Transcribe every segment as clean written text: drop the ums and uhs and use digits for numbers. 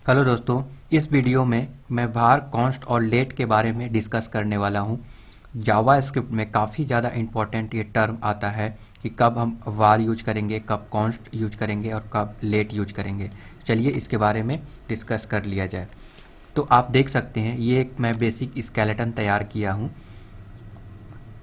Hello दोस्तों, इस video में मैं var const और let के बारे में डिस्कस करने वाला हूँ। जावा स्क्रिप्ट में काफ़ी ज़्यादा इम्पोर्टेंट ये टर्म आता है कि कब हम var यूज करेंगे, कब const यूज करेंगे और कब let यूज करेंगे। चलिए इसके बारे में डिस्कस कर लिया जाए। तो आप देख सकते हैं ये एक मैं बेसिक स्केलेटन तैयार किया हूँ,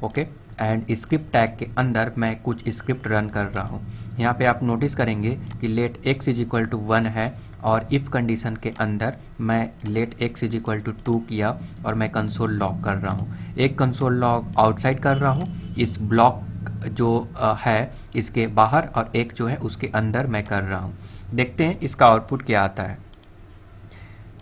ओके। एंड स्क्रिप्ट टैग के अंदर मैं कुछ स्क्रिप्ट रन कर रहा हूँ। यहाँ पे आप नोटिस करेंगे कि let x is equal to 1 है और इफ़ कंडीशन के अंदर मैं let x is equal to 2 किया और मैं कंसोल लॉग कर रहा हूँ। एक कंसोल लॉग आउटसाइड कर रहा हूँ इस ब्लॉक जो है इसके बाहर, और एक जो है उसके अंदर मैं कर रहा हूँ। देखते हैं इसका आउटपुट क्या आता है।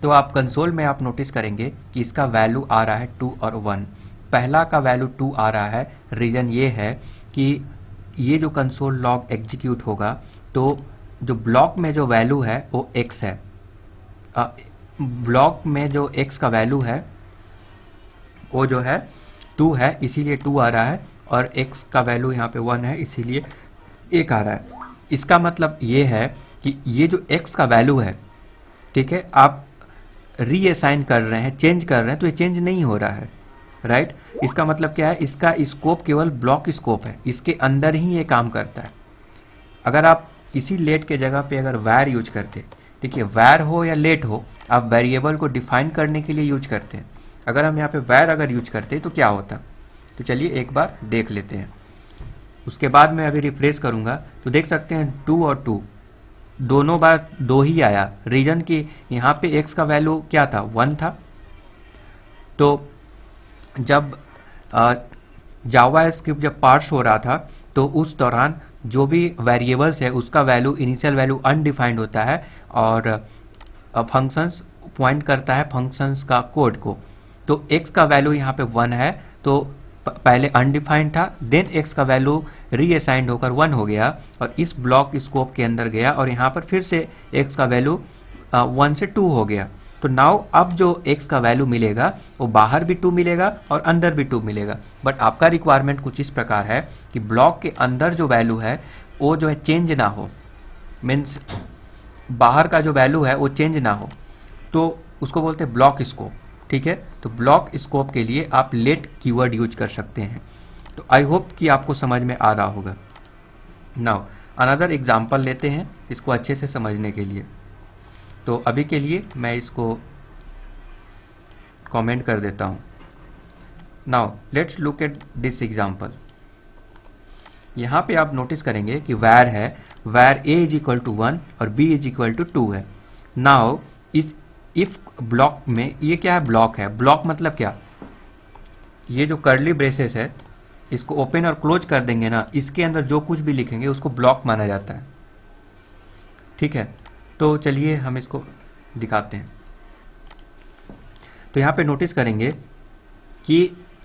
तो आप कंसोल में आप नोटिस करेंगे कि इसका वैल्यू आ रहा है 2 और 1। पहला का वैल्यू 2 आ रहा है। रीज़न ये है कि ये जो कंसोल लॉग एग्जीक्यूट होगा तो जो ब्लॉक में जो वैल्यू है वो x है। ब्लॉक में जो x का वैल्यू है वो जो है 2 है, इसीलिए 2 आ रहा है, और x का वैल्यू यहाँ पे 1 है, इसीलिए 1 आ रहा है। इसका मतलब ये है कि ये जो x का वैल्यू है, ठीक है, आप रीअसाइन कर रहे हैं, चेंज कर रहे हैं, तो ये चेंज नहीं हो रहा है, राइट। इसका मतलब क्या है, इसका स्कोप केवल ब्लॉक स्कोप है, इसके अंदर ही ये काम करता है। अगर आप इसी लेट के जगह पे अगर वैर यूज करते, ठीक है, वैर हो या लेट हो, आप वेरिएबल को डिफाइन करने के लिए यूज करते हैं। अगर हम यहाँ पे वैर अगर यूज करते तो क्या होता, तो चलिए एक बार देख लेते हैं। उसके बाद मैं अभी रिफ्रेश करूँगा तो देख सकते हैं 2 और 2 दोनों बार 2 ही आया। रीजन कि यहाँ पे x का वैल्यू क्या था, 1 था। तो जब जावा स्क्रिप्ट जब पार्स हो रहा था तो उस दौरान जो भी वेरिएबल्स है उसका वैल्यू, इनिशियल वैल्यू अनडिफाइंड होता है और फंक्शंस पॉइंट करता है फंक्शंस का कोड को। तो x का वैल्यू यहाँ पे 1 है, तो पहले अनडिफाइंड था, देन x का वैल्यू रीअसाइंड होकर 1 हो गया और इस ब्लॉक स्कोप के अंदर गया और यहाँ पर फिर से x का वैल्यू 1 से 2 हो गया। तो नाउ अब जो x का वैल्यू मिलेगा वो बाहर भी 2 मिलेगा और अंदर भी 2 मिलेगा। बट आपका रिक्वायरमेंट कुछ इस प्रकार है कि ब्लॉक के अंदर जो वैल्यू है वो जो है चेंज ना हो, मीन्स बाहर का जो वैल्यू है वो चेंज ना हो, तो उसको बोलते हैं ब्लॉक स्कोप, ठीक है। तो ब्लॉक स्कोप के लिए आप लेट कीवर्ड यूज कर सकते हैं। तो आई होप कि आपको समझ में आ रहा होगा। नाउ अनदर एग्जांपल लेते हैं इसको अच्छे से समझने के लिए। तो अभी के लिए मैं इसको कमेंट कर देता हूँ। Now let's look at this example. यहाँ पे आप नोटिस करेंगे कि वैर है, वैर a इज इक्वल टू 1 और b इज इक्वल टू 2 है। नाउ इस इफ ब्लॉक में ये क्या है, ब्लॉक है। ब्लॉक मतलब क्या, ये जो कर्ली ब्रेसेस है इसको ओपन और क्लोज कर देंगे ना, इसके अंदर जो कुछ भी लिखेंगे उसको ब्लॉक माना जाता है, ठीक है। तो चलिए हम इसको दिखाते हैं। तो यहाँ पे नोटिस करेंगे कि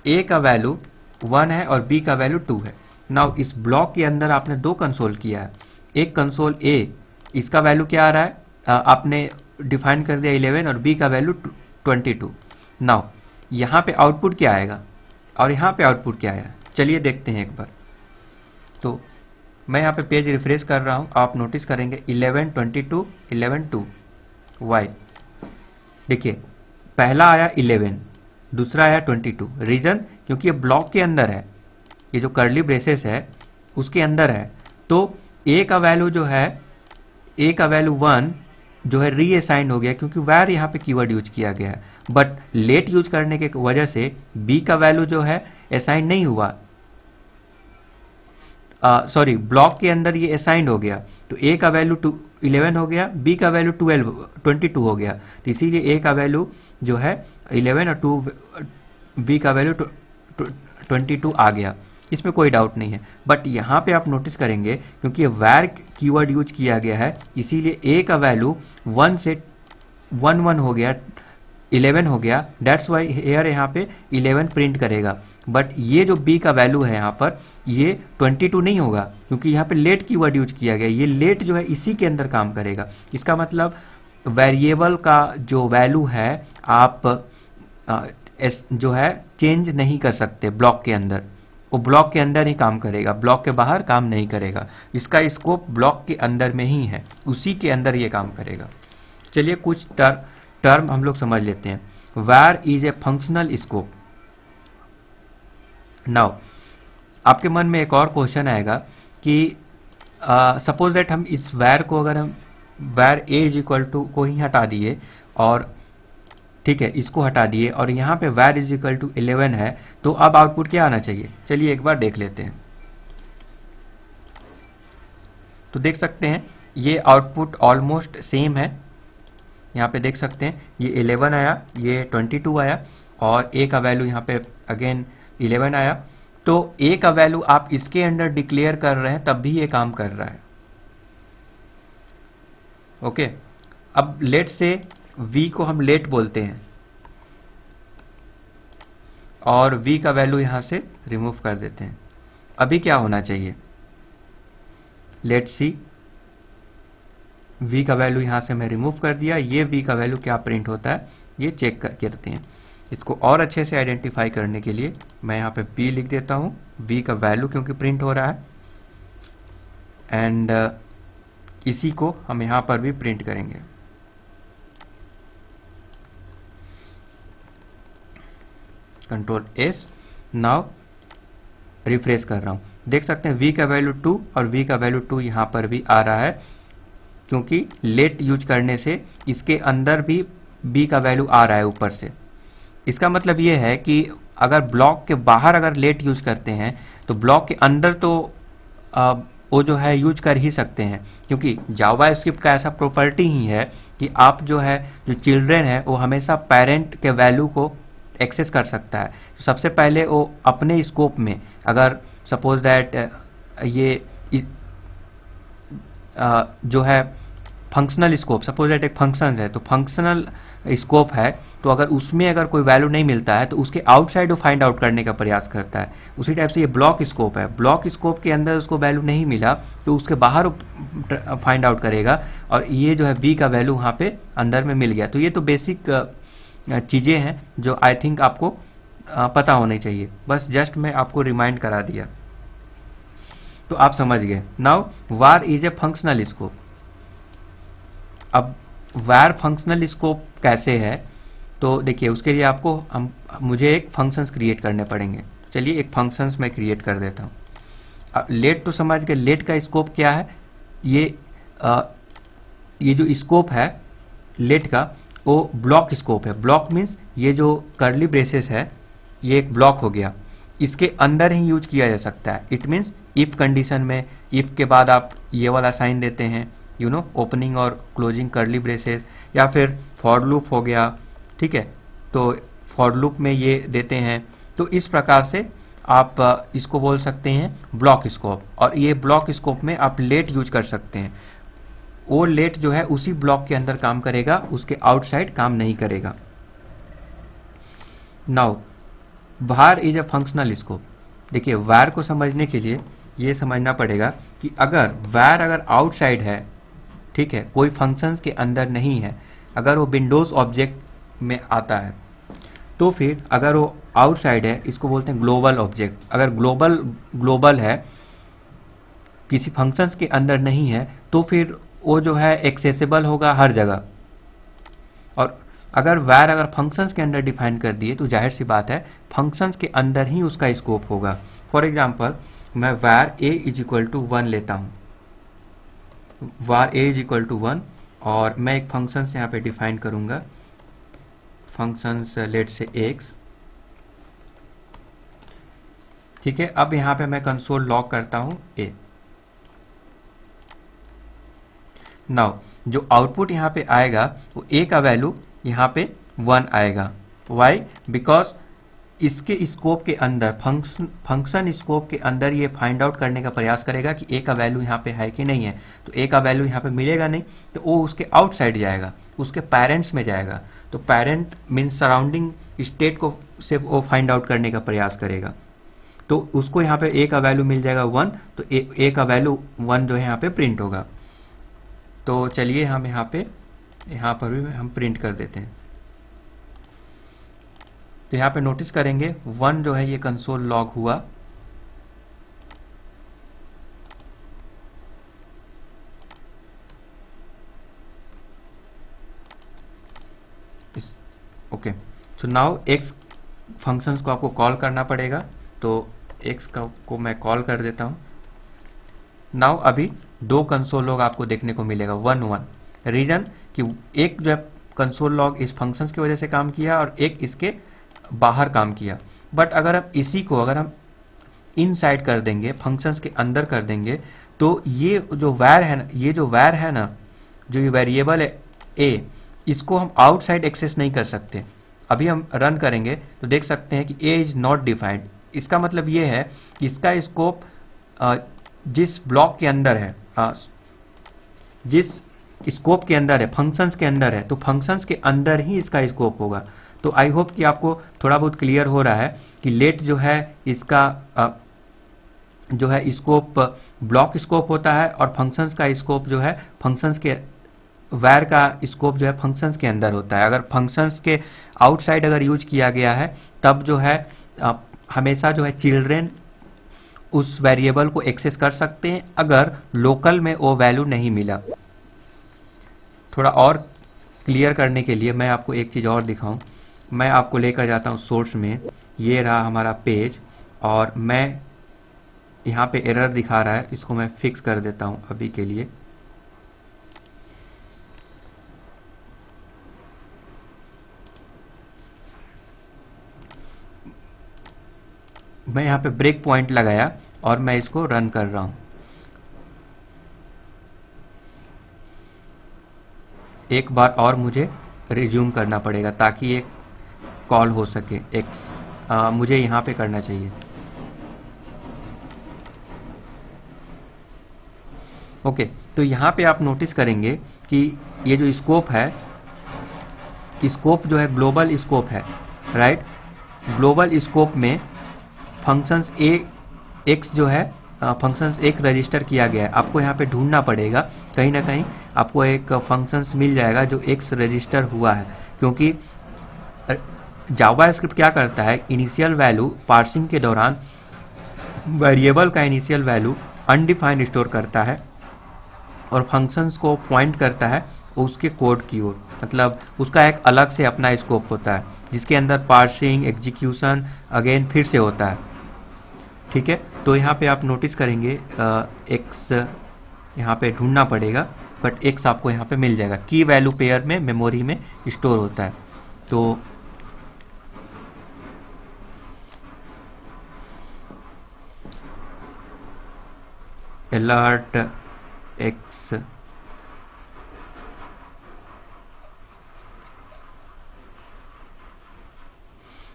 a का वैल्यू 1 है और b का वैल्यू 2 है। नाउ इस ब्लॉक के अंदर आपने दो कंसोल किया है। एक कंसोल a, इसका वैल्यू क्या आ रहा है, आपने डिफाइन कर दिया 11 और b का वैल्यू 22। नाउ यहाँ पे आउटपुट क्या आएगा और यहाँ पे आउटपुट क्या आएगा, चलिए देखते हैं एक बार। तो मैं यहाँ पे पेज रिफ्रेश कर रहा हूँ, आप नोटिस करेंगे 11 22 11 2 वाई। देखिए पहला आया 11, दूसरा आया 22। रीजन क्योंकि ये ब्लॉक के अंदर है, ये जो कर्ली ब्रेसेस है उसके अंदर है। तो a का वैल्यू जो है, a का वैल्यू 1 जो है रीअसाइंड हो गया क्योंकि वैर यहाँ पे कीवर्ड यूज किया गया है। बट लेट यूज करने के वजह से b का वैल्यू जो है असाइन नहीं हुआ, सॉरी ब्लॉक के अंदर ये असाइंड हो गया। तो a का वैल्यू 11 हो गया, b का वैल्यू 22 हो गया। तो इसीलिए a का वैल्यू जो है 11 और b का वैल्यू 22 आ गया, इसमें कोई डाउट नहीं है। बट यहाँ पे आप नोटिस करेंगे क्योंकि वैर कीवर्ड यूज किया गया है इसीलिए a का वैल्यू 1 से 1 हो गया, 11 हो गया। दैट्स वाई हेयर यहाँ पे 11 प्रिंट करेगा। बट ये जो b का वैल्यू है यहाँ पर ये 22 नहीं होगा क्योंकि यहाँ पे लेट कीवर्ड यूज किया गया। ये लेट जो है इसी के अंदर काम करेगा। इसका मतलब वेरिएबल का जो वैल्यू है आप जो है चेंज नहीं कर सकते ब्लॉक के अंदर, वो ब्लॉक के अंदर ही काम करेगा, ब्लॉक के बाहर काम नहीं करेगा। इसका स्कोप ब्लॉक के अंदर में ही है, उसी के अंदर ये काम करेगा। चलिए कुछ टर्म हम लोग समझ लेते हैं। where is a functional scope. Now आपके मन में एक और क्वेश्चन आएगा कि सपोज दैट हम इस where को, अगर हम where a is equal to को ही हटा दिए और ठीक है इसको हटा दिए और यहाँ पे where इज इक्वल टू 11 है, तो अब आउटपुट क्या आना चाहिए? चलिए एक बार देख लेते हैं। तो देख सकते हैं ये आउटपुट ऑलमोस्ट सेम है। यहाँ पे देख सकते हैं ये 11 आया, ये 22 आया और a का वैल्यू यहाँ पे अगेन 11 आया। तो a का वैल्यू आप इसके अंदर डिक्लेयर कर रहे हैं तब भी ये काम कर रहा है। ओके, अब लेट से v को हम लेट बोलते हैं और v का वैल्यू यहाँ से रिमूव कर देते हैं। अभी क्या होना चाहिए? लेट सी, v का वैल्यू यहाँ से मैं रिमूव कर दिया। ये v का वैल्यू क्या प्रिंट होता है ये चेक करते हैं। इसको और अच्छे से आइडेंटिफाई करने के लिए मैं यहाँ पे p लिख देता हूँ, v का वैल्यू क्योंकि प्रिंट हो रहा है। एंड इसी को हम यहाँ पर भी प्रिंट करेंगे। Control S। नाउ रिफ्रेश कर रहा हूँ, देख सकते हैं v का वैल्यू 2 और v का वैल्यू 2 यहाँ पर भी आ रहा है क्योंकि लेट यूज करने से इसके अंदर भी b का वैल्यू आ रहा है ऊपर से। इसका मतलब ये है कि अगर ब्लॉक के बाहर अगर लेट यूज करते हैं तो ब्लॉक के अंदर तो वो जो है यूज कर ही सकते हैं, क्योंकि जावा स्क्रिप्ट का ऐसा प्रॉपर्टी ही है कि आप जो है जो चिल्ड्रेन है वो हमेशा पेरेंट के वैल्यू को एक्सेस कर सकता है। तो सबसे पहले वो अपने स्कोप में, अगर सपोज दैट ये जो है फंक्शनल स्कोप, सपोज दैट एक फंक्शन है तो फंक्शनल स्कोप है, तो अगर उसमें अगर कोई वैल्यू नहीं मिलता है तो उसके आउटसाइड वो फाइंड आउट करने का प्रयास करता है। उसी टाइप से ये ब्लॉक स्कोप है, ब्लॉक स्कोप के अंदर उसको वैल्यू नहीं मिला तो उसके बाहर फाइंड आउट करेगा और ये जो है बी का वैल्यू वहाँ पे अंदर में मिल गया। तो ये तो बेसिक चीज़ें हैं जो आई थिंक आपको पता होनी चाहिए, बस जस्ट मैं आपको रिमाइंड करा दिया तो आप समझ गए। Now war is a functional scope. अब वार फंक्शनल स्कोप कैसे है, तो देखिए उसके लिए आपको मुझे एक फंक्शंस क्रिएट करने पड़ेंगे। चलिए एक फंक्शंस मैं क्रिएट कर देता हूँ। अब लेट तो समझ के, लेट का स्कोप क्या है, ये जो स्कोप है लेट का वो ब्लॉक स्कोप है। ब्लॉक मीन्स ये जो कर्ली ब्रेसेस है ये एक ब्लॉक हो गया, इसके अंदर ही यूज किया जा सकता है। इट मीन्स इफ कंडीशन में, इफ के बाद आप ये वाला साइन देते हैं, यू नो, ओपनिंग और क्लोजिंग कर्ली ब्रेसेस, या फिर फॉर लूप हो गया, ठीक है, तो फॉर लूप में ये देते हैं। तो इस प्रकार से आप इसको बोल सकते हैं ब्लॉक स्कोप। और ये ब्लॉक स्कोप में आप लेट यूज कर सकते हैं। वो लेट जो है उसी ब्लॉक के अंदर काम करेगा, उसके आउटसाइड काम नहीं करेगा। Now var is a functional scope. देखिए var को समझने के लिए ये समझना पड़ेगा कि अगर var अगर आउटसाइड है, ठीक है, कोई फंक्शंस के अंदर नहीं है, अगर वो विंडोज ऑब्जेक्ट में आता है, तो फिर अगर वो आउटसाइड है, इसको बोलते हैं ग्लोबल ऑब्जेक्ट। अगर ग्लोबल है, किसी फंक्शंस के अंदर नहीं है, तो फिर वो जो है एक्सेसिबल होगा हर जगह। और अगर var अगर फंक्शंस के अंदर डिफाइन कर दिए तो जाहिर सी बात है फंक्शंस के अंदर ही उसका स्कोप होगा। फॉर एग्जांपल मैं var a is equal to 1 लेता हूँ, var a is equal to 1, और मैं एक फंक्शंस यहाँ पे डिफाइन करूँगा, फंक्शंस लेट से x, ठीक है। अब यहाँ पे मैं कंसोल लॉग करता हूँ a। नाउ जो आउटपुट यहाँ पे आएगा वो a का वैल्यू यहाँ पे 1 आएगा। वाई? बिकॉज इसके स्कोप के अंदर, फंक्शन स्कोप के अंदर ये फाइंड आउट करने का प्रयास करेगा कि a का वैल्यू यहाँ पे है कि नहीं है। तो a का वैल्यू यहाँ पे मिलेगा नहीं तो वो उसके आउटसाइड जाएगा, उसके पेरेंट्स में जाएगा। तो पेरेंट मीन्स सराउंडिंग स्टेट को से वो फाइंड आउट करने का प्रयास करेगा। तो उसको यहाँ पे a का वैल्यू मिल जाएगा 1, तो a का वैल्यू 1 जो है यहाँ पे प्रिंट होगा। तो चलिए हम यहाँ पर भी हम प्रिंट कर देते हैं। तो यहाँ पे नोटिस करेंगे 1 जो है ये कंसोल लॉग हुआ। इस okay. So now x functions को आपको कॉल करना पड़ेगा, तो एक्स का को मैं कॉल कर देता हूँ। नाउ अभी दो कंसोल लॉग आपको देखने को मिलेगा 1 1। रीजन कि एक जो है कंसोल लॉग इस फंक्शंस की वजह से काम किया और एक इसके बाहर काम किया। बट अगर हम इसी को अगर हम इनसाइड कर देंगे, फंक्शंस के अंदर कर देंगे, तो ये जो वैर है ना, ये जो वैर है ना, जो ये वेरिएबल है ए, इसको हम आउटसाइड एक्सेस नहीं कर सकते। अभी हम रन करेंगे तो देख सकते हैं कि ए इज नॉट डिफाइंड। इसका मतलब ये है कि इसका स्कोप जिस ब्लॉक के अंदर है, जिस स्कोप के अंदर है, फंक्शंस के अंदर है, तो फंक्शंस के अंदर ही इसका स्कोप होगा। तो आई होप कि आपको थोड़ा बहुत क्लियर हो रहा है कि लेट जो है इसका जो है स्कोप ब्लॉक स्कोप होता है और फंक्शंस का स्कोप जो है फंक्शंस के वैर का स्कोप जो है फंक्शंस के अंदर होता है। अगर फंक्शंस के आउटसाइड अगर यूज किया गया है तब जो है हमेशा जो है चिल्ड्रेन उस वेरिएबल को एक्सेस कर सकते हैं अगर लोकल में वो वैल्यू नहीं मिला। थोड़ा और क्लियर करने के लिए मैं आपको एक चीज़ और दिखाऊं। मैं आपको लेकर जाता हूं सोर्स में, ये रहा हमारा पेज और मैं यहाँ पे एरर दिखा रहा है, इसको मैं फिक्स कर देता हूं अभी के लिए। मैं यहाँ पे ब्रेक पॉइंट लगाया और मैं इसको रन कर रहा हूँ। एक बार और मुझे रिज्यूम करना पड़ेगा ताकि ये कॉल हो सके। एक्स मुझे यहाँ पे करना चाहिए। ओके, तो यहाँ पे आप नोटिस करेंगे कि ये जो स्कोप है, स्कोप जो है ग्लोबल स्कोप है, राइट। ग्लोबल स्कोप में फंक्शंस ए एक्स जो है फंक्शंस एक रजिस्टर किया गया है। आपको यहाँ पे ढूंढना पड़ेगा, कहीं ना कहीं आपको एक फंक्शंस मिल जाएगा जो एक्स रजिस्टर हुआ है, क्योंकि जावा स्क्रिप्ट क्या करता है, इनिशियल वैल्यू पार्सिंग के दौरान वेरिएबल का इनिशियल वैल्यू अनडिफाइंड स्टोर करता है और फंक्शंस को पॉइंट करता है उसके कोड की ओर। मतलब उसका एक अलग से अपना स्कोप होता है जिसके अंदर पार्सिंग एग्जीक्यूशन अगेन फिर से होता है, ठीक है। तो यहाँ पे आप नोटिस करेंगे एक्स यहाँ पे ढूंढना पड़ेगा, बट एक्स आपको यहाँ पे मिल जाएगा। की वैल्यू पेयर में मेमोरी में स्टोर होता है। तो अलर्ट एक्स,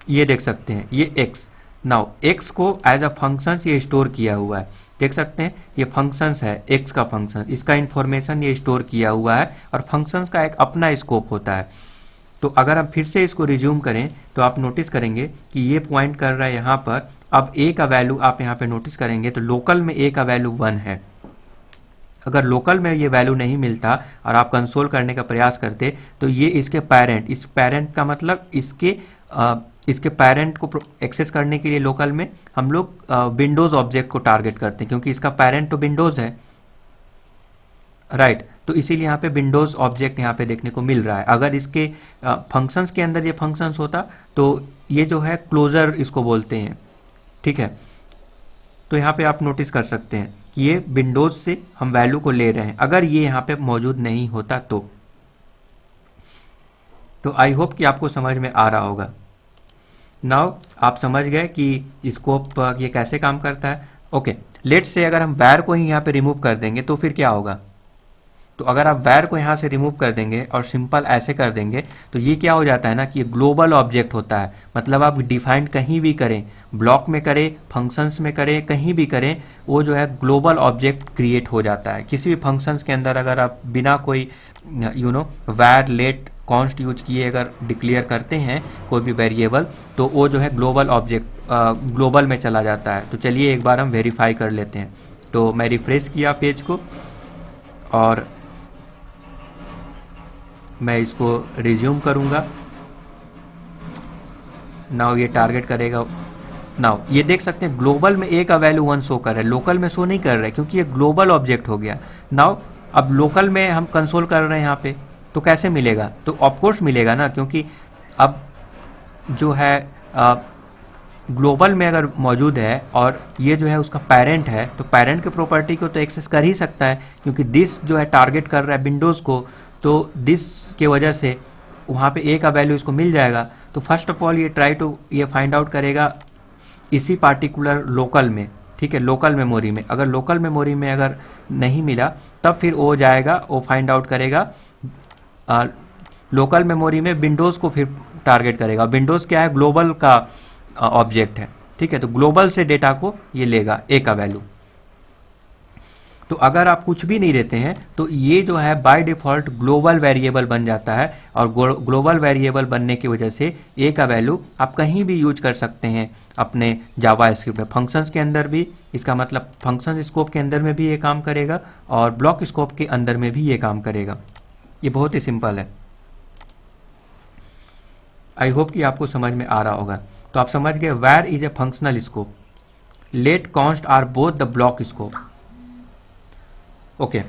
ये देख सकते हैं ये एक्स। नाउ एक्स को एज अ फंक्शंस ये स्टोर किया हुआ है, देख सकते हैं ये फंक्शंस है, एक्स का फंक्शन, इसका इंफॉर्मेशन ये स्टोर किया हुआ है और फंक्शंस का एक अपना स्कोप होता है। तो अगर हम फिर से इसको रिज्यूम करें तो आप नोटिस करेंगे कि ये पॉइंट कर रहा है यहाँ पर। अब ए का वैल्यू आप यहाँ पे नोटिस करेंगे तो लोकल में ए का वैल्यू 1 है। अगर लोकल में ये वैल्यू नहीं मिलता और आप कंसोल करने का प्रयास करते तो ये इसके पेरेंट, इस पेरेंट का मतलब इसके पेरेंट को एक्सेस करने के लिए लोकल में हम लोग विंडोज ऑब्जेक्ट को टारगेट करते हैं, क्योंकि इसका पेरेंट तो विंडोज है, राइट। तो इसीलिए यहाँ पे विंडोज ऑब्जेक्ट यहाँ पे देखने को मिल रहा है। अगर इसके फंक्शंस के अंदर ये फंक्शंस होता तो ये जो है क्लोजर इसको बोलते हैं, ठीक है। तो यहाँ पे आप नोटिस कर सकते हैं कि ये विंडोज से हम वैल्यू को ले रहे हैं, अगर ये यहाँ पे मौजूद नहीं होता तो आई होप कि आपको समझ में आ रहा होगा। नाउ आप समझ गए कि स्कोप ये कैसे काम करता है। ओके, लेट्स से अगर हम वैर को ही यहाँ पे रिमूव कर देंगे तो फिर क्या होगा। तो अगर आप वैर को यहाँ से रिमूव कर देंगे और सिंपल ऐसे कर देंगे तो ये क्या हो जाता है ना कि ये ग्लोबल ऑब्जेक्ट होता है। मतलब आप डिफाइंड कहीं भी करें, ब्लॉक में करें, फंक्शंस में करें, कहीं भी करें, वो जो है ग्लोबल ऑब्जेक्ट क्रिएट हो जाता है। किसी भी फंक्शंस के अंदर अगर आप बिना कोई वैर लेट कॉन्स्ट यूज किए अगर डिक्लेयर करते हैं कोई भी वेरिएबल, तो वो जो है ग्लोबल ऑब्जेक्ट ग्लोबल में चला जाता है। तो चलिए एक बार हम वेरीफाई कर लेते हैं। तो मैं रिफ्रेश किया पेज को और मैं इसको रिज्यूम करूंगा। नाउ ये टारगेट करेगा। नाउ ये देख सकते हैं ग्लोबल में ए का वैल्यू 1 शो कर रहा है, लोकल में शो नहीं कर रहा है क्योंकि ये ग्लोबल ऑब्जेक्ट हो गया। नाउ अब लोकल में हम कंसोल कर रहे हैं यहाँ पे, तो कैसे मिलेगा? तो ऑफकोर्स मिलेगा ना, क्योंकि अब जो है ग्लोबल में अगर मौजूद है और ये जो है उसका पेरेंट है, तो पेरेंट के प्रॉपर्टी को तो एक्सेस कर ही सकता है, क्योंकि दिस जो है टारगेट कर रहा है विंडोज़ को, तो दिस के वजह से वहाँ पे ए का वैल्यू इसको मिल जाएगा। तो फर्स्ट ऑफ ऑल ये फाइंड आउट करेगा इसी पार्टिकुलर लोकल में, ठीक है, लोकल मेमोरी में। अगर लोकल मेमोरी में अगर नहीं मिला तब फिर वो जाएगा, वो फाइंड आउट करेगा लोकल मेमोरी में, विंडोज़ को फिर टारगेट करेगा। विंडोज़ क्या है? ग्लोबल का ऑब्जेक्ट है, ठीक है, तो ग्लोबल से डेटा को ये लेगा ए का वैल्यू। तो अगर आप कुछ भी नहीं देते हैं तो ये जो है बाय डिफ़ॉल्ट ग्लोबल वेरिएबल बन जाता है, और ग्लोबल वेरिएबल बनने की वजह से ए का वैल्यू आप कहीं भी यूज कर सकते हैं अपने जावा स्क्रिप्ट में, फंक्शंस के अंदर भी। इसका मतलब फंक्शन स्कोप के अंदर में भी ये काम करेगा और ब्लॉक स्कोप के अंदर में भी ये काम करेगा। ये बहुत ही सिंपल है। आई होप कि आपको समझ में आ रहा होगा। तो आप समझ गए var is a functional scope, let const are both the block scope. Okay,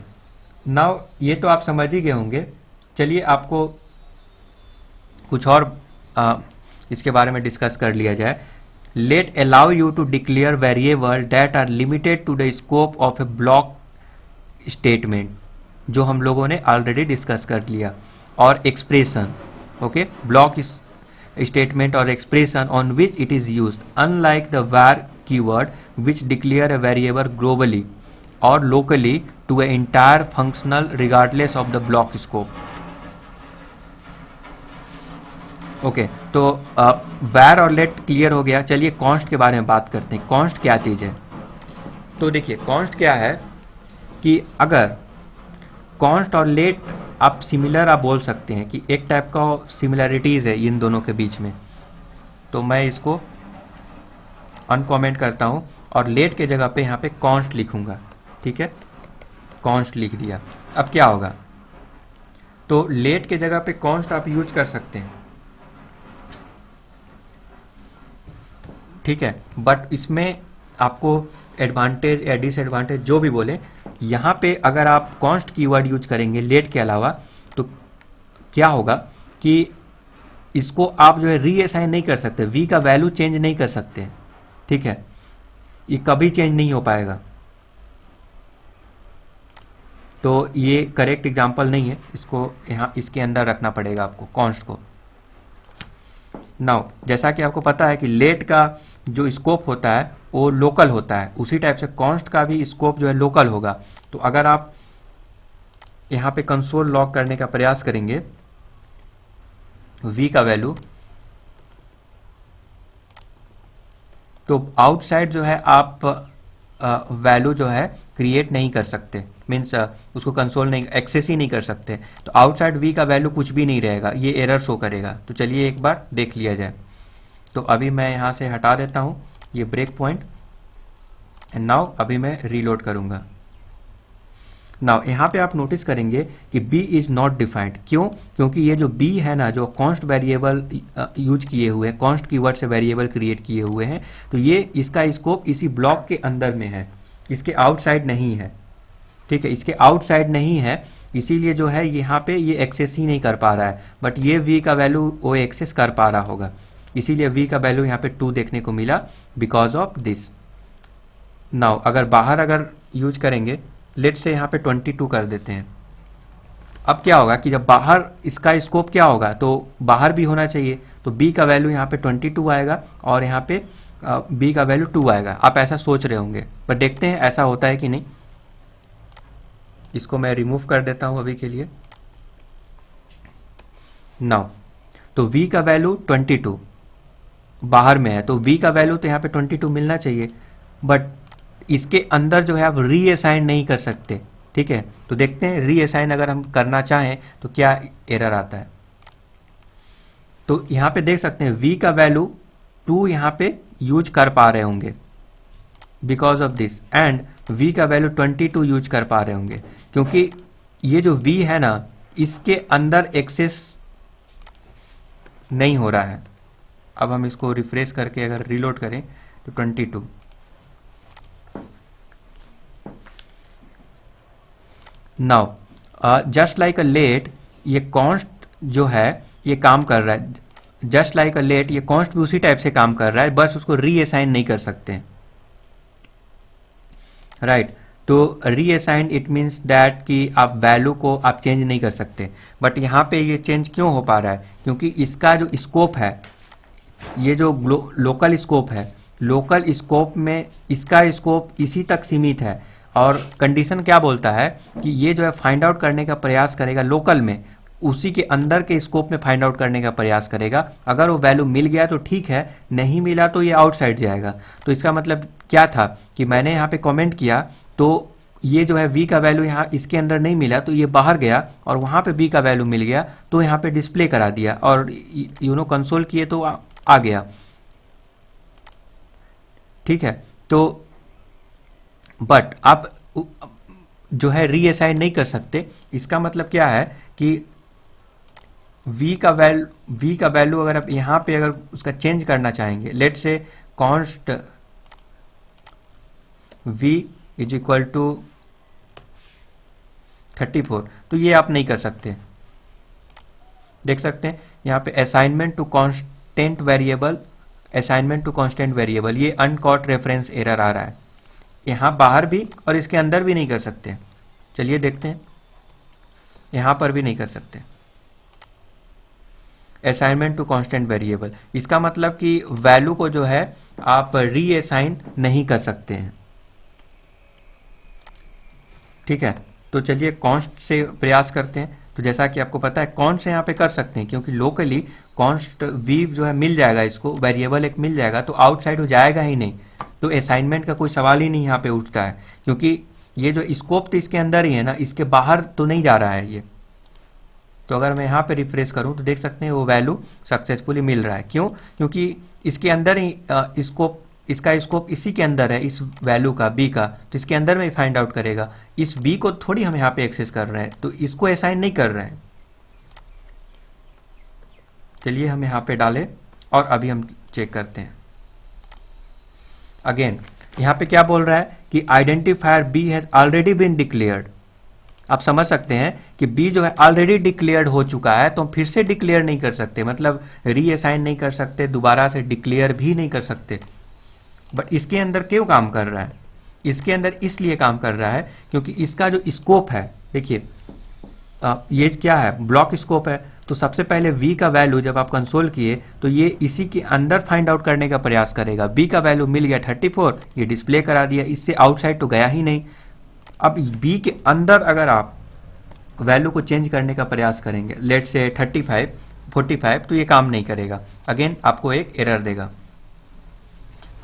now ये तो आप समझ ही गए होंगे। चलिए आपको कुछ और इसके बारे में डिस्कस कर लिया जाए। Let allow you to declare variable that are limited to the scope of a block statement, जो हम लोगों ने ऑलरेडी डिस्कस कर लिया, और expression, okay, block statement or expression on which it is used, unlike the var keyword which declare a variable globally or locally to an entire functional regardless of the block scope. Okay, तो var और let clear हो गया। चलिए const के बारे में बात करते हैं। कॉन्स्ट क्या चीज़ है? तो देखिए कॉन्स्ट क्या है कि अगर कॉन्स्ट और लेट आप सिमिलर आप बोल सकते हैं कि एक टाइप का सिमिलरिटीज़ है इन दोनों के बीच में, तो मैं इसको अनकॉमेंट करता हूँ और लेट के जगह पे यहाँ पे कॉन्स्ट लिखूँगा, ठीक है, कॉन्स्ट लिख दिया। अब क्या होगा? तो लेट के जगह पे कॉन्स्ट आप यूज कर सकते हैं, ठीक है, बट इसमें आपको एडवांटेज या डिसएडवांटेज जो भी बोले, यहाँ पे अगर आप कॉन्स्ट कीवर्ड यूज करेंगे लेट के अलावा, तो क्या होगा कि इसको आप जो है रीअसाइन नहीं कर सकते, वी का वैल्यू चेंज नहीं कर सकते, ठीक है, ये कभी चेंज नहीं हो पाएगा। तो ये करेक्ट एग्जांपल नहीं है, इसको यहाँ इसके अंदर रखना पड़ेगा आपको कॉन्स्ट को। नाउ जैसा कि आपको पता है कि लेट का जो स्कोप होता है वो लोकल होता है, उसी टाइप से कॉन्स्ट का भी स्कोप जो है लोकल होगा। तो अगर आप यहाँ पे कंसोल लॉग करने का प्रयास करेंगे v का वैल्यू, तो आउटसाइड जो है आप वैल्यू जो है क्रिएट नहीं कर सकते, मीन्स उसको कंसोल नहीं एक्सेस ही नहीं कर सकते। तो आउटसाइड v का वैल्यू कुछ भी नहीं रहेगा, ये एरर शो करेगा। तो चलिए एक बार देख लिया जाए। तो अभी मैं यहाँ से हटा देता हूँ ये ब्रेक पॉइंट, एंड नाउ अभी मैं रीलोड करूँगा। नाउ यहाँ पे आप नोटिस करेंगे कि b इज नॉट डिफाइंड। क्यों? क्योंकि ये जो b है ना, जो कॉन्स्ट वेरिएबल यूज किए हुए हैं, कॉन्स्ट कीवर्ड से वेरिएबल क्रिएट किए हुए हैं, तो ये इसका स्कोप इसी ब्लॉक के अंदर में है, इसके आउटसाइड नहीं है, ठीक है, इसके आउटसाइड नहीं है, इसीलिए जो है यहाँ पे ये एक्सेस ही नहीं कर पा रहा है। बट ये v का वैल्यू वो एक्सेस कर पा रहा होगा, इसीलिए v का वैल्यू यहाँ पे 2 देखने को मिला बिकॉज ऑफ दिस। नाउ अगर बाहर अगर यूज करेंगे, लेट से यहाँ पे 22 कर देते हैं। अब क्या होगा कि जब बाहर इसका स्कोप क्या होगा, तो बाहर भी होना चाहिए, तो b का वैल्यू यहाँ पे 22 आएगा और यहाँ पे b का वैल्यू 2 आएगा। आप ऐसा सोच रहे होंगे, पर देखते हैं ऐसा होता है कि नहीं। इसको मैं रिमूव कर देता हूँ अभी के लिए। नाउ तो v का वैल्यू 22 बाहर में है, तो v का वैल्यू तो यहाँ पे 22 मिलना चाहिए, बट इसके अंदर जो है आप रीअसाइन नहीं कर सकते, ठीक है। तो देखते हैं रीअसाइन अगर हम करना चाहें तो क्या एरर आता है। तो यहाँ पे देख सकते हैं v का वैल्यू 2 यहाँ पे यूज कर पा रहे होंगे because of this, and v का वैल्यू 22 यूज कर पा रहे होंगे, क्योंकि ये जो v है ना, इसके अंदर एक्सेस नहीं हो रहा है। अब हम इसको रिफ्रेश करके अगर रीलोड करें तो 22, now just like a let ये कॉन्स्ट जो है ये काम कर रहा है जस्ट लाइक अ लेट, ये कॉन्स्ट भी उसी टाइप से काम कर रहा है, बस उसको रीअसाइन नहीं कर सकते, राइट। तो रीअसाइन इट मीन्स दैट कि आप वैल्यू को आप चेंज नहीं कर सकते, बट यहाँ पे ये चेंज क्यों हो पा रहा है, क्योंकि इसका जो स्कोप है, ये जो लोकल स्कोप है, लोकल स्कोप में इसका स्कोप इसी तक सीमित है, और कंडीशन क्या बोलता है कि ये जो है फाइंड आउट करने का प्रयास करेगा लोकल में, उसी के अंदर के स्कोप में फाइंड आउट करने का प्रयास करेगा। अगर वो वैल्यू मिल गया तो ठीक है, नहीं मिला तो ये आउटसाइड जाएगा। तो इसका मतलब क्या था कि मैंने यहाँ पे कमेंट किया तो ये जो है v का वैल्यू यहाँ इसके अंदर नहीं मिला तो ये बाहर गया, और वहाँ पे b का वैल्यू मिल गया तो यहाँ पे डिस्प्ले करा दिया, और कंसोल किए तो आ गया, ठीक है। तो बट आप जो है रीअसाइन नहीं कर सकते। इसका मतलब क्या है कि v का वैल्यू अगर आप यहाँ पे अगर उसका चेंज करना चाहेंगे, लेट से const v is equal to 34, तो ये आप नहीं कर सकते। देख सकते हैं यहाँ पे assignment to constant variable, assignment to constant variable, ये अनकॉट रेफरेंस एरर आ रहा है। यहाँ बाहर भी और इसके अंदर भी नहीं कर सकते। चलिए देखते हैं, यहाँ पर भी नहीं कर सकते असाइनमेंट टू कांस्टेंट वेरिएबल। इसका मतलब कि वैल्यू को जो है आप रीअसाइन नहीं कर सकते हैं, ठीक है। तो चलिए कॉन्स्ट से प्रयास करते हैं। तो जैसा कि आपको पता है कॉन्स्ट से यहाँ पे कर सकते हैं, क्योंकि लोकली कॉन्स्ट v जो है मिल जाएगा, इसको वेरिएबल एक मिल जाएगा, तो आउटसाइड हो जाएगा ही नहीं। तो असाइनमेंट का कोई सवाल ही नहीं यहाँ पे उठता है, क्योंकि ये जो स्कोप तो इसके अंदर ही है ना, इसके बाहर तो नहीं जा रहा है ये। तो अगर मैं यहाँ पे रिफ्रेश करूँ तो देख सकते हैं वो वैल्यू सक्सेसफुली मिल रहा है। क्यों? क्योंकि इसके अंदर ही स्कोप, इसका स्कोप इसी के अंदर है, इस वैल्यू का b का, तो इसके अंदर में ही फाइंड आउट करेगा। इस b को थोड़ी हम यहाँ पे एक्सेस कर रहे हैं, तो इसको असाइन नहीं कर रहे हैं। चलिए हम यहाँ पे डालें और अभी हम चेक करते हैं। अगेन यहाँ पे क्या बोल रहा है कि identifier b has already been declared. आप समझ सकते हैं कि b जो है ऑलरेडी डिक्लेयर्ड हो चुका है, तो हम फिर से डिक्लेयर नहीं कर सकते, मतलब रीअसाइन नहीं कर सकते, दोबारा से डिक्लेयर भी नहीं कर सकते। बट इसके अंदर क्यों काम कर रहा है? इसके अंदर इसलिए काम कर रहा है क्योंकि इसका जो स्कोप है, देखिए ये क्या है, ब्लॉक स्कोप है। तो सबसे पहले v का वैल्यू जब आप कंसोल किए तो ये इसी के अंदर फाइंड आउट करने का प्रयास करेगा। b का वैल्यू मिल गया 34, ये डिस्प्ले करा दिया, इससे आउटसाइड तो गया ही नहीं। अब b के अंदर अगर आप वैल्यू को चेंज करने का प्रयास करेंगे, लेट से 35, 45, तो ये काम नहीं करेगा। अगेन आपको एक एरर देगा,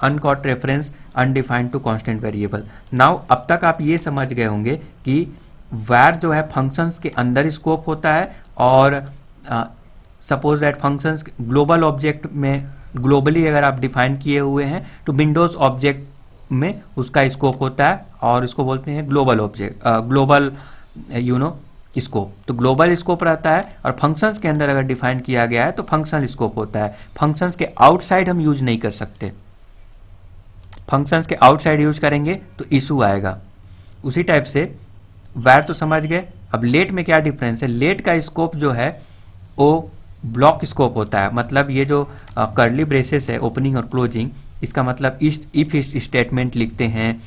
uncaught reference undefined to constant variable. Now अब तक आप ये समझ गए होंगे कि वैर जो है फंक्शंस के अंदर स्कोप होता है, और suppose that functions global object में ग्लोबली अगर आप डिफाइन किए हुए हैं तो विंडोज ऑब्जेक्ट में उसका स्कोप होता है, और इसको बोलते हैं ग्लोबल ऑब्जेक्ट, ग्लोबल स्कोप। तो ग्लोबल स्कोप रहता है, और फंक्शंस के अंदर अगर डिफाइन किया गया है तो फंक्शनल स्कोप होता है। फंक्शंस के आउटसाइड हम यूज नहीं कर सकते, फंक्शंस के आउटसाइड यूज करेंगे तो इशू आएगा। उसी टाइप से वैर तो समझ गए। अब लेट में क्या डिफरेंस है? लेट का स्कोप जो है वो ब्लॉक स्कोप होता है, मतलब ये जो कर्ली ब्रेसेस है ओपनिंग और क्लोजिंग, इसका मतलब इफ स्टेटमेंट लिखते हैं,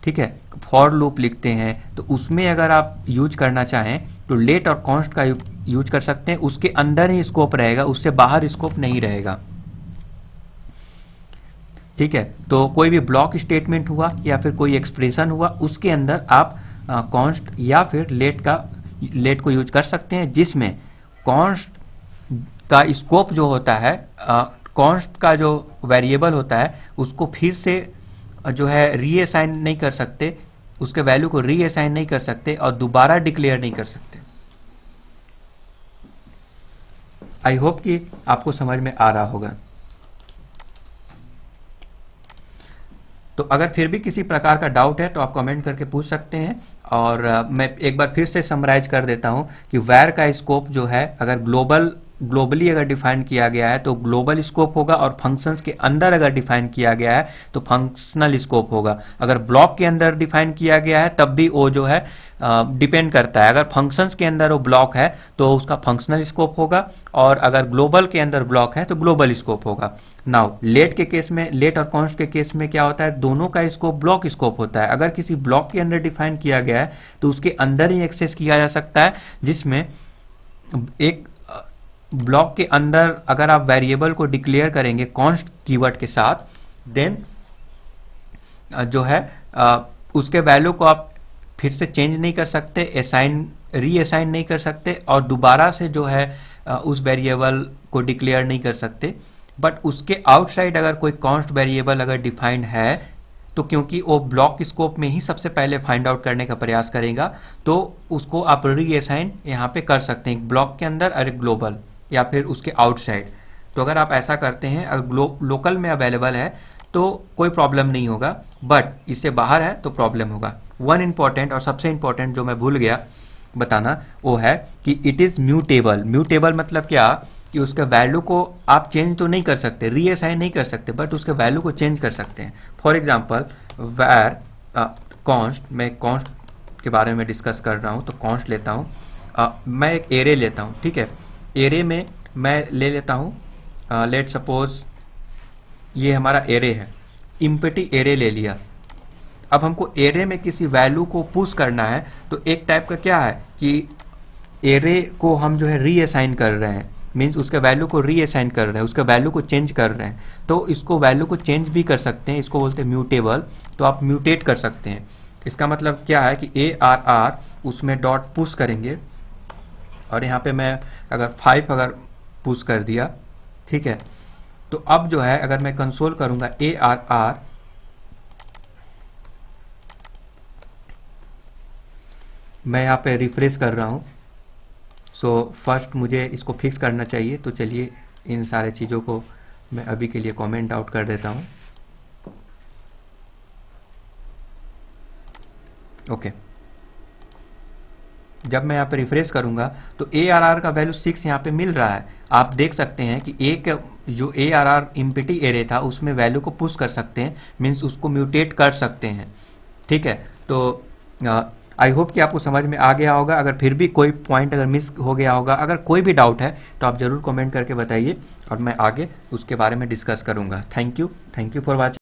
ठीक है, फॉर लूप लिखते हैं, तो उसमें अगर आप यूज करना चाहें तो लेट और कॉन्स्ट का यूज कर सकते हैं। उसके अंदर ही स्कोप रहेगा, उससे बाहर स्कोप नहीं रहेगा, ठीक है। तो कोई भी ब्लॉक स्टेटमेंट हुआ या फिर कोई एक्सप्रेशन हुआ, उसके अंदर आप कॉन्स्ट या फिर लेट को यूज कर सकते हैं, जिसमें कॉन्स्ट का स्कोप जो होता है, कॉन्स्ट का जो वेरिएबल होता है उसको फिर से जो है रीअसाइन नहीं कर सकते, उसके वैल्यू को रीअसाइन नहीं कर सकते और दोबारा डिक्लेयर नहीं कर सकते। आई होप कि आपको समझ में आ रहा होगा। तो अगर फिर भी किसी प्रकार का डाउट है तो आप कमेंट करके पूछ सकते हैं, और मैं एक बार फिर से समराइज कर देता हूं कि वैर का स्कोप जो है, अगर ग्लोबल ग्लोबली अगर डिफाइन किया गया है तो ग्लोबल स्कोप होगा, और फंक्शंस के अंदर अगर डिफाइन किया गया है तो फंक्शनल स्कोप होगा। अगर ब्लॉक के अंदर डिफाइन किया गया है तब भी वो जो है डिपेंड करता है। अगर फंक्शंस के अंदर वो ब्लॉक है तो उसका फंक्शनल स्कोप होगा, और अगर ग्लोबल के अंदर ब्लॉक है तो ग्लोबल स्कोप होगा। नाउ लेट के केस में, लेट और कॉन्स्ट के केस में क्या होता है, दोनों का स्कोप ब्लॉक स्कोप होता है। अगर किसी ब्लॉक के अंदर डिफाइन किया गया है तो उसके अंदर ही एक्सेस किया जा सकता है, जिसमें एक ब्लॉक के अंदर अगर आप वेरिएबल को डिक्लेयर करेंगे कॉन्स्ट कीवर्ड के साथ, देन जो है उसके वैल्यू को आप फिर से चेंज नहीं कर सकते, रीअसाइन नहीं कर सकते, और दोबारा से जो है उस वेरिएबल को डिक्लेयर नहीं कर सकते। बट उसके आउटसाइड अगर कोई कॉन्स्ट वेरिएबल अगर डिफाइंड है तो क्योंकि वो ब्लॉक स्कोप में ही सबसे पहले फाइंड आउट करने का प्रयास करेगा, तो उसको आप रीअसाइन यहाँ पे कर सकते हैं, ब्लॉक के अंदर और ग्लोबल या फिर उसके आउटसाइड। तो अगर आप ऐसा करते हैं, अगर लोकल में अवेलेबल है तो कोई प्रॉब्लम नहीं होगा, बट इससे बाहर है तो प्रॉब्लम होगा। वन इम्पॉर्टेंट और सबसे इम्पॉर्टेंट जो मैं भूल गया बताना वो है कि इट इज़ म्यूटेबल। म्यूटेबल मतलब क्या कि उसके वैल्यू को आप चेंज तो नहीं कर सकते, रीअसाइन नहीं कर सकते, बट उसके वैल्यू को चेंज कर सकते हैं। फॉर एग्जांपल वैर कॉन्स्ट, मैं कॉन्स्ट के बारे में डिस्कस कर रहा हूँ तो कॉन्स्ट लेता हूँ, मैं एक एरे लेता हूँ, ठीक है। एरे में मैं ले लेता हूँ, लेट सपोज ये हमारा एरे है, इम्पटी एरे ले लिया। अब हमको एरे में किसी वैल्यू को पुश करना है तो एक टाइप का क्या है कि एरे को हम जो है रीअसाइन कर रहे हैं, मीन्स उसके वैल्यू को रीअसाइन कर रहे हैं, उसके वैल्यू को चेंज कर रहे हैं। तो इसको वैल्यू को चेंज भी कर सकते हैं, इसको बोलते हैं म्यूटेबल। तो आप म्यूटेट कर सकते हैं। इसका मतलब क्या है कि ARR उसमें डॉट पुश करेंगे, और यहाँ पे मैं अगर 5 अगर पुश कर दिया, ठीक है, तो अब जो है अगर मैं कंसोल करूँगा ARR, मैं यहाँ पे रिफ्रेश कर रहा हूँ। सो फर्स्ट मुझे इसको फिक्स करना चाहिए, तो चलिए इन सारे चीज़ों को मैं अभी के लिए कमेंट आउट कर देता हूँ। ओके, जब मैं यहाँ पे रिफ्रेश करूँगा तो ARR का वैल्यू 6 यहाँ पे मिल रहा है। आप देख सकते हैं कि एक जो ARR इम्पिटी एरे था उसमें वैल्यू को पुश कर सकते हैं, मीन्स उसको म्यूटेट कर सकते हैं, ठीक है। तो आई होप कि आपको समझ में आ गया होगा। अगर फिर भी कोई पॉइंट अगर मिस हो गया होगा, अगर कोई भी डाउट है तो आप ज़रूर कमेंट करके बताइए, और मैं आगे उसके बारे में डिस्कस करूँगा। Thank you for watching.